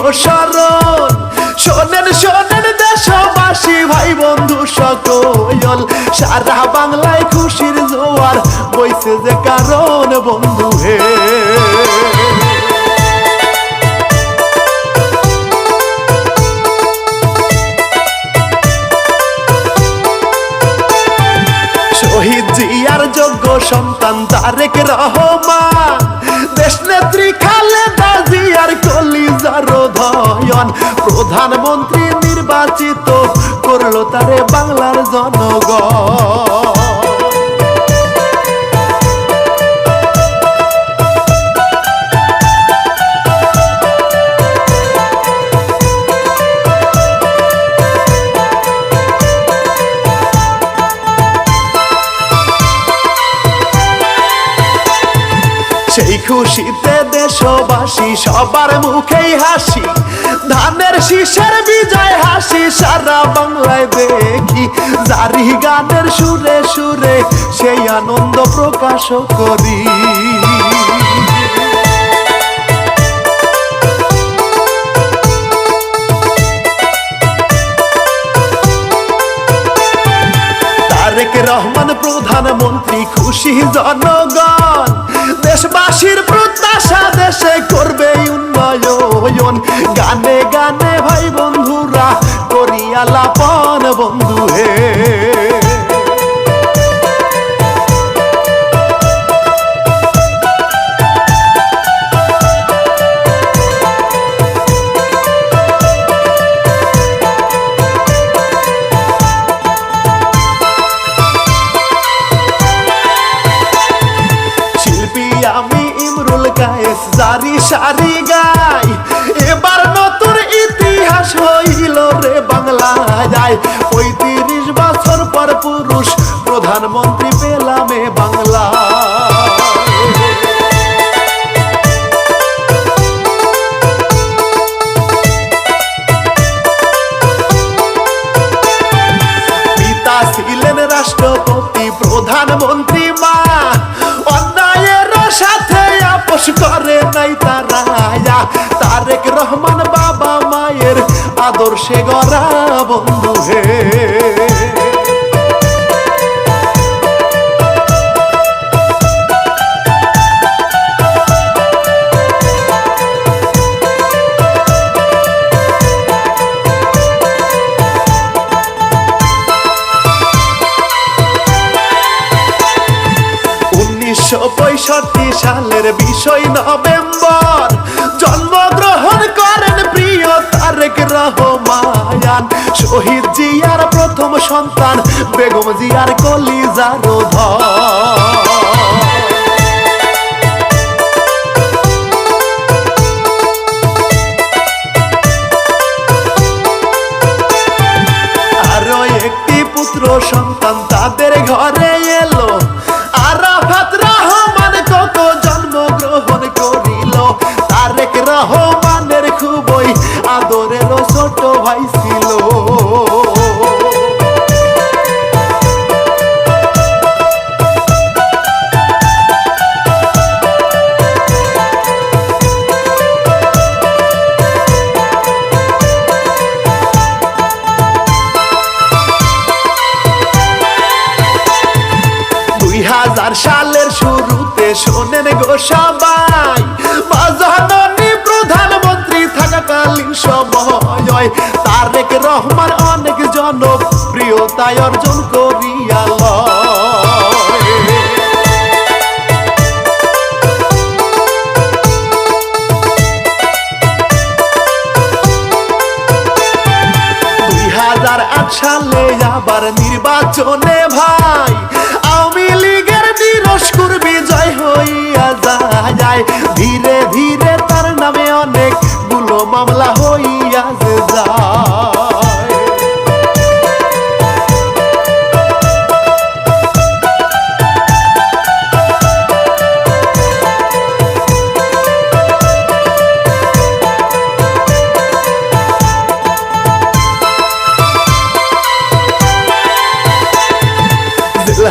চিরস্মরণ। শোনেন শোনেন দেশবাসী ভাই বন্ধু সকল, সারা বাংলায় খুশির জোয়ার বইছে যে কারণ বন্ধু হে। শহীদ জিয়ার যোগ্য সন্তান তারেক রহমান, দেশ নেত্রী খালেদা জিয়ার কলিজার ধয়ন, প্রধানমন্ত্রী নির্বাচিত করলো তারে বাংলার জনগণ। সেই খুশিতে দেশবাসী সবার মুখেই হাসি, ধানের শীষের বিজয় হাসি সারা বাংলায় দেখি। জারি গানের সুরে সুরে সেই আনন্দ প্রকাশ করি। তারেক রহমান প্রধানমন্ত্রী, খুশি জনগণ, দেশবাসীর প্রত্যাশা দেশে করবে উন্নয়ন। গানে গানে ভাই বন্ধুরা করি আলাপন বন্ধু হে। আমি ইমরুল কায়েস জারি সারি গাই, এবার নতুন ইতিহাস হইল রে বাংলায়। ৩৫ বছর পর পুরুষ প্রধানমন্ত্রী পেলাম এ বাংলা। পিতা ছিলেন রাষ্ট্রপতি, প্রধানমন্ত্রী মা, অন্যায়ের সাথে আপোষ করে নাই তারা। তারেক রহমান বাবা মায়ের আদর্শে গড়া বন্ধু হে। সালের ২০ নভেম্বর জন্মগ্রহণ করেন প্রিয় তারেক রহমান। শহীদ জিয়ার প্রথম সন্তান বেগম জিয়ার কলিজার ধন। আরো একটি পুত্র সন্তান তাদের ঘরে এলো, আরাফাত রহমান কত জন্মগ্রহণ করিল। তারেক রহমানের খুবই আদরের ছোট ভাই ছিল। সালের শুরুতে শোনেন গো সবাই, জননী প্রধানমন্ত্রী থাকাকালীন সময় তারেক রহমান অনেক জনপ্রিয়তায় অর্জন করিয়াল। ২০০৮ সালে আবার নির্বাচনে ভাই আওয়ামী লীগের নিরস্কুর বিজয় হইয়া যায়। ধীরে ধীরে তার নামে অনেকগুলো মামলা হইয়া যায়।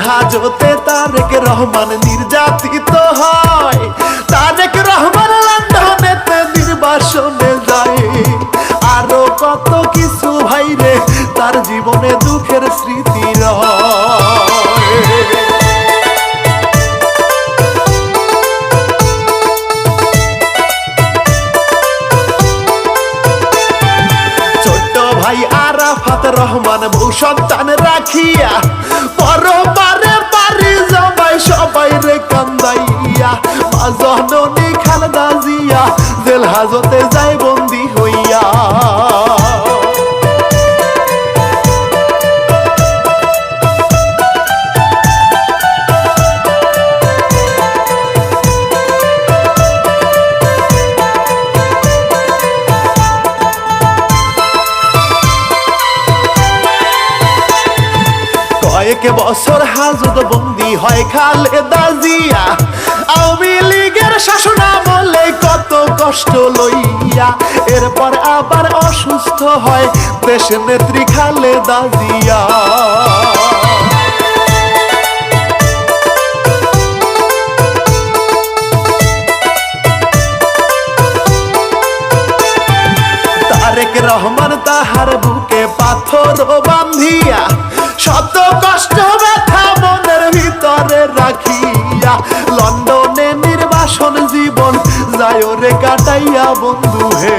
হাজতে তারেক রহমান নির্যাতিত হয়, তারেক রহমান লন্ডনেতে নির্বাসনে যায়। হাজতে যায় বন্দি হইয়া। কয়েক বছর হাজত বন্দি হয় খালেদা জিয়া। আওয়ামী লীগের শাসনামলে কত কষ্ট লইয়া, এরপর আবার অসুস্থ হয় দেশের নেত্রী খালেদা জিয়া। তারেক রহমান তাহার বুকে পাথর বান্ধিয়া, শত কষ্ট ব্যথা মনের ভিতরে রাখিয়া, লন্ডনে নির্বাসন জীবন যায় রে কাটাইয়া বন্ধু হে।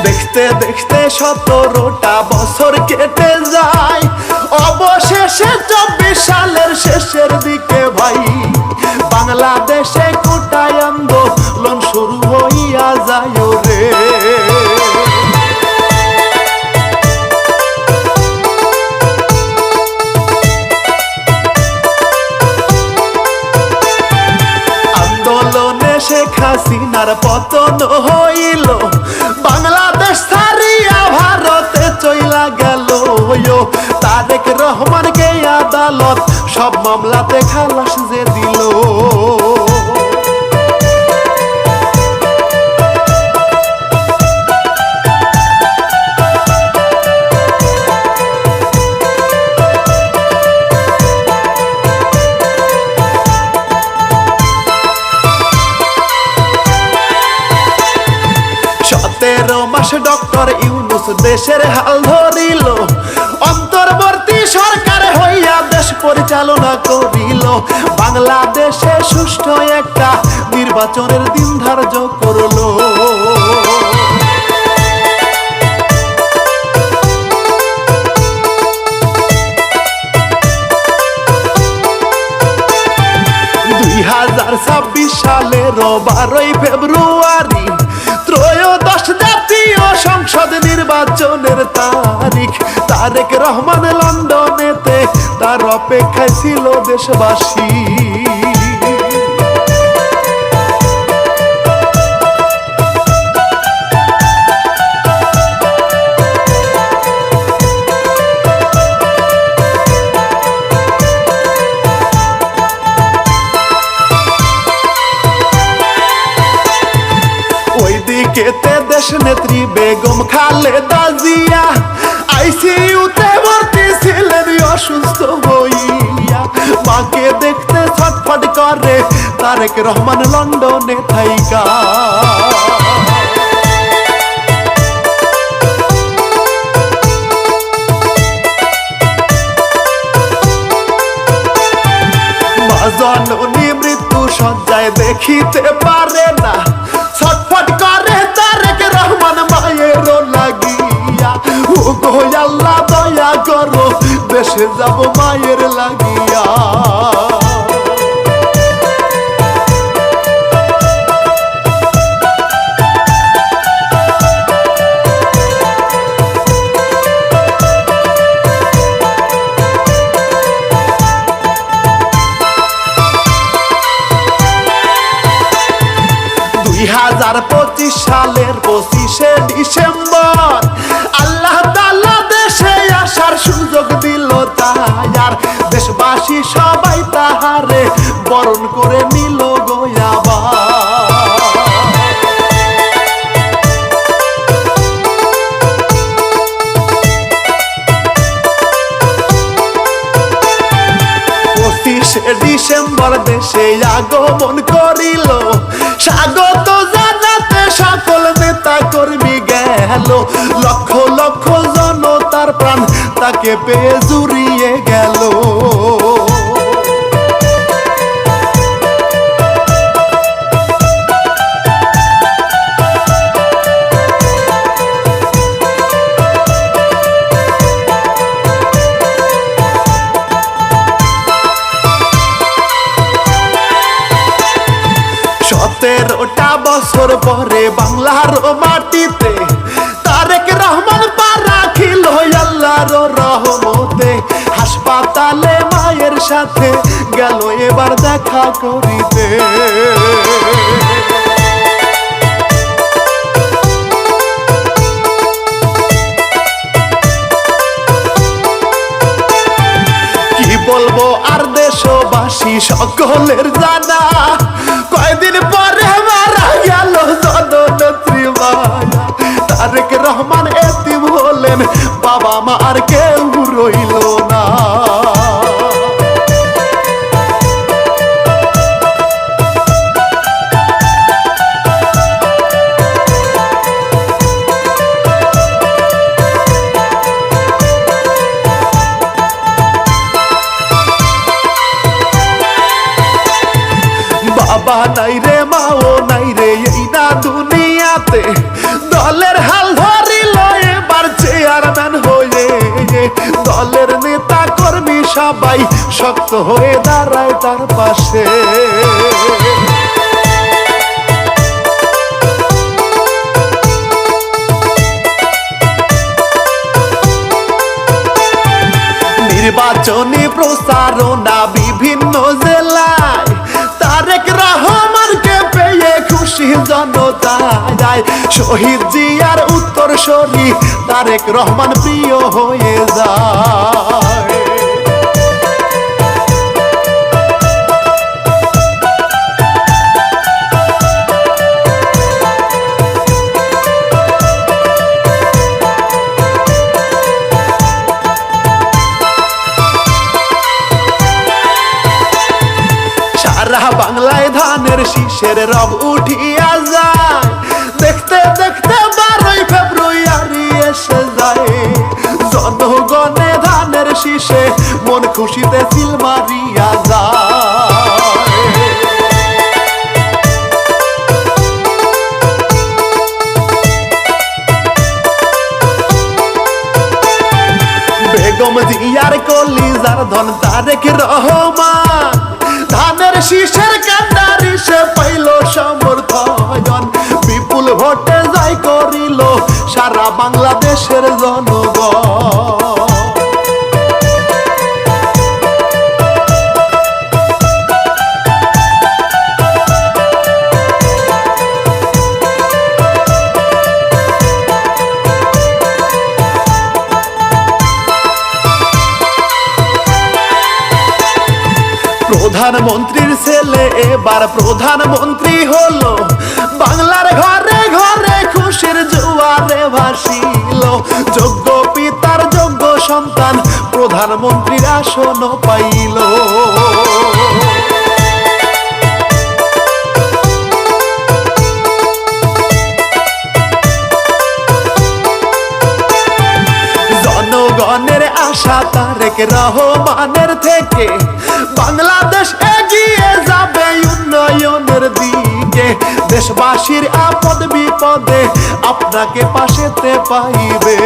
দেখতে দেখতে 17টা বছর কেটে যায়, অবশেষে 24 সালের শেষের দিকে ভাই বাংলাদেশে কোটায় আন্দোলন শুরু হইয়া যায় রে। আন্দোলনে শেখ হাসিনার পতন হইল, বাংলাদেশ ছাড়িয়া ভারতে চইলা গেল। তারেক রহমানকে আদালত সব মামলাতে খালাস যে দিল। ডক্টর ইউনূস দেশের হাল ধরিল, অন্তর্বর্তী সরকার হইয়া দেশ পরিচালনা করিল। বাংলাদেশে সুষ্ঠু একটা নির্বাচনের দিন ধার্য করল। সালের 12 ফেব্রুয়ারি ত্রয়োদশ জাতীয় সংসদ নির্বাচনের তারিখ। তারেক রহমান লন্ডনেতে, তার অপেক্ষায় ছিল দেশবাসী। ওইদিকেতে দেশ নেত্রী বেগম খালেদা জিয়া আইসিইউতে ভর্তি ছিলেন অসুস্থ হইয়া। মাকে দেখতে ছটফট করে তারেক রহমান লন্ডনে থাইকা। জননী মৃত্যু সজ্জায় দেখিতে পারে না, ছটফট করে তারেক রহমান মায়ের লাগিয়া। ও গো আল্লাহ দয়া করো, দেশে যাব মায়ের লাগিয়া। সালের 25শে ডিসেম্বর আল্লাহ তাআলা দেশে আসার সুযোগ দিল তার। দেশবাসী সবাই তাহারে বরণ করে নিল গোয়াবা। ডিসেম্বর দেশে আগমন করিল, স্বাগত জানাতে সকল নেতা কর্মী গেল। লক্ষ লক্ষ জনতার প্রাণ তাকে পেয়ে জুড়িয়ে গেল। বছর পরে বাংলার মাটিতে তারেক রহমান পা রাখিল আল্লাহর রহমতে। হাসপাতালে মায়ের সাথে গেল এবার দেখা করিতে। কি বলবো আর দেশবাসী সকলের জানা, কয়দিন পরে মারা গেল জননেত্রী মায়া। তারেক রহমান এতিম হলেন, বাবা মা আর কেউ রইল না। বাবা নাই রে মাও নাই রে এই না দুনিয়াতে, দলের হাল ধরিল এবার চেয়ারম্যান হয়ে। দলের নেতা কর্মী সবাই শক্ত হয়ে দাঁড়ায় তার পাশে। নির্বাচনী প্রচারণা বিভিন্ন জেলায়, তারেক রহমানকে পেয়ে খুশি জনতা যায়। শহীদ জিয়ার উত্তরসূরি তারেক রহমান প্রিয় হয়ে যায়। সারা বাংলায় ধানের শীষের রব উঠিয়া যায়, দেখতে দেখতে 12 ফেব্রুয়ারি এসে যায়। জনগণে ধানের শীষে মন খুশিতে সিল মারিয়া যায়। বেগম জিয়ার কলিজার ধন তারেক রহমান, ধানের শীষের কান্ডারি সে পাইল সমর্থন। বিপুল ভোটে জয় করিল সারা বাংলাদেশের জনগণ। প্রধানমন্ত্রীর ছেলে এবার প্রধানমন্ত্রী হলো, বাংলার ঘরে ঘরে খুশির জোয়ারে ভাসিল। যোগ্য পিতার যোগ্য সন্তান প্রধানমন্ত্রীর আসন পাইল। জনগণের আশা তারেক রহমানের থেকে, বাংলাদেশ এগিয়ে যাবে উন্নয়নের দিকে। দেশবাসীর আপদ বিপদে আপনাকে পাশেতে পাইবে।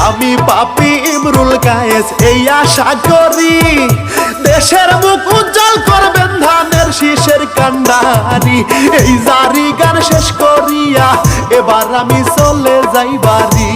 আমি পাপি ইমরুল কায়েস এই আশা করি, দেশের মুখ উজ্জ্বল করবেন ধানের শীষের কান্ডারি। এই জারি গান শেষ করিয়া এবার আমি চলে যাই বাড়ি।